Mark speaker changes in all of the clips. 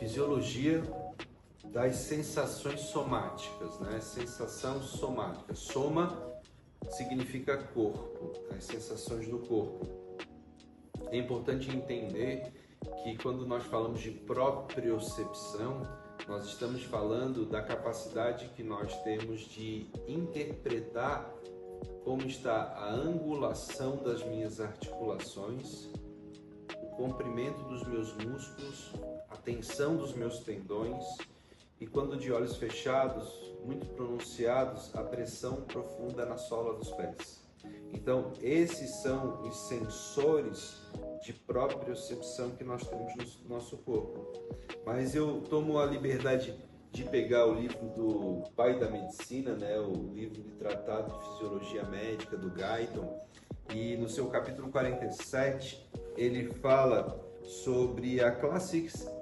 Speaker 1: Fisiologia das sensações somáticas, né? Sensação somática. Soma significa corpo, as sensações do corpo. É importante entender que quando nós falamos de propriocepção, nós estamos falando da capacidade que nós temos de interpretar como está a angulação das minhas articulações, o comprimento dos meus músculos, a tensão dos meus tendões e, quando de olhos fechados, muito pronunciados, a pressão profunda na sola dos pés. Então, esses são os sensores de propriocepção que nós temos no nosso corpo. Mas eu tomo a liberdade de pegar o livro do pai da medicina, né, o livro de Tratado de Fisiologia Médica do Guyton, e no seu capítulo 47 ele fala sobre a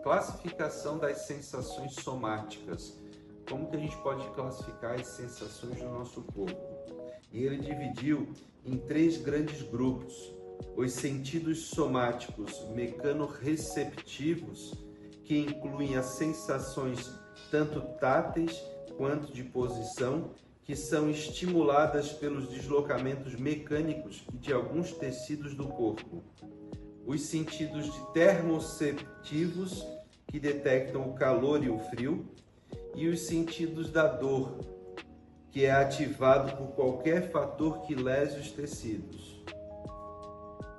Speaker 1: classificação das sensações somáticas. Como que a gente pode classificar as sensações do nosso corpo? E ele dividiu em 3 grandes grupos: os sentidos somáticos mecano-receptivos, que incluem as sensações tanto táteis quanto de posição, que são estimuladas pelos deslocamentos mecânicos de alguns tecidos do corpo. Os sentidos de termoceptivos, que detectam o calor e o frio, e os sentidos da dor, que é ativado por qualquer fator que lese os tecidos.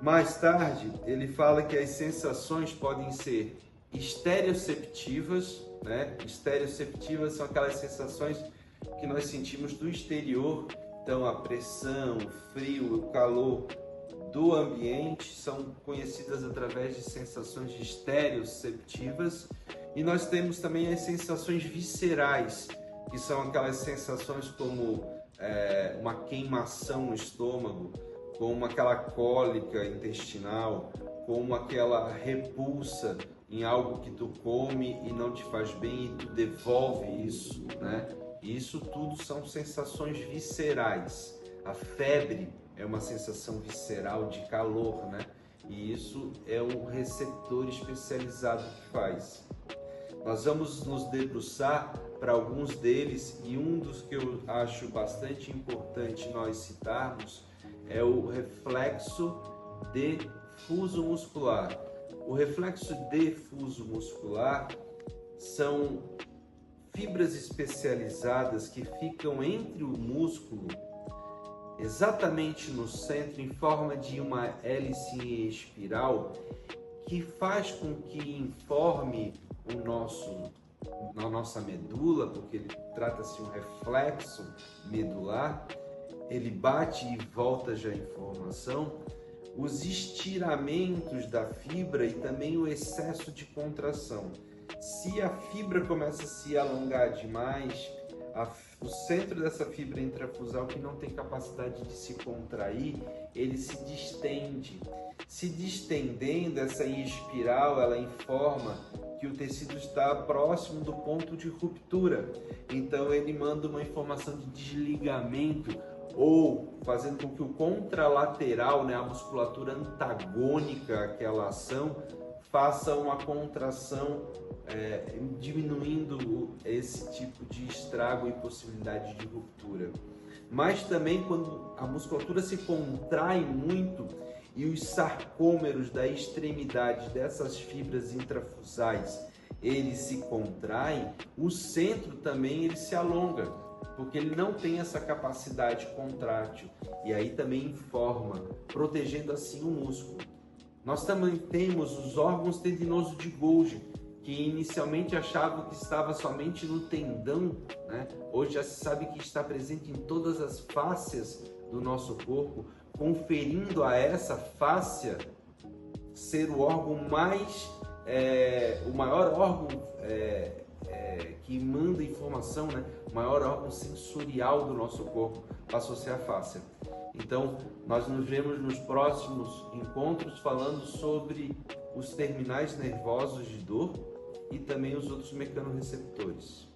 Speaker 1: Mais tarde, ele fala que as sensações podem ser estereoceptivas, né? Estereoceptivas são aquelas sensações que nós sentimos do exterior, então a pressão, o frio, o calor do ambiente são conhecidas através de sensações estereoceptivas. E nós temos também as sensações viscerais, que são aquelas sensações como uma queimação no estômago, como aquela cólica intestinal, como aquela repulsa em algo que tu come e não te faz bem e tu devolve isso, né? E isso tudo são sensações viscerais. A febre é uma sensação visceral de calor, né? E isso é um receptor especializado que faz. Nós vamos nos debruçar para alguns deles, e um dos que eu acho bastante importante nós citarmos é o reflexo difuso muscular. O reflexo difuso muscular são fibras especializadas que ficam entre o músculo, exatamente no centro, em forma de uma hélice em espiral, que faz com que informe na nossa medula, porque ele trata-se de um reflexo medular, ele bate e volta já a informação, os estiramentos da fibra e também o excesso de contração. Se a fibra começa a se alongar demais, o centro dessa fibra intrafusal, que não tem capacidade de se contrair, ele se distende. Se distendendo, essa espiral, ela informa que o tecido está próximo do ponto de ruptura. Então ele manda uma informação de desligamento, ou fazendo com que o contralateral, né, a musculatura antagônica àquela ação, faça uma contração, diminuindo esse tipo de estrago e possibilidade de ruptura. Mas também quando a musculatura se contrai muito e os sarcômeros da extremidade dessas fibras intrafusais, eles se contraem, o centro também ele se alonga, porque ele não tem essa capacidade contrátil, e aí também informa, protegendo assim o músculo. Nós também temos os órgãos tendinosos de Golgi, que inicialmente achavam que estava somente no tendão, né? Hoje já se sabe que está presente em todas as fáscias do nosso corpo, conferindo a essa fáscia ser o órgão o maior órgão que manda informação, né? O maior órgão sensorial do nosso corpo, passou a ser a fáscia. Então, nós nos vemos nos próximos encontros falando sobre os terminais nervosos de dor e também os outros mecanorreceptores.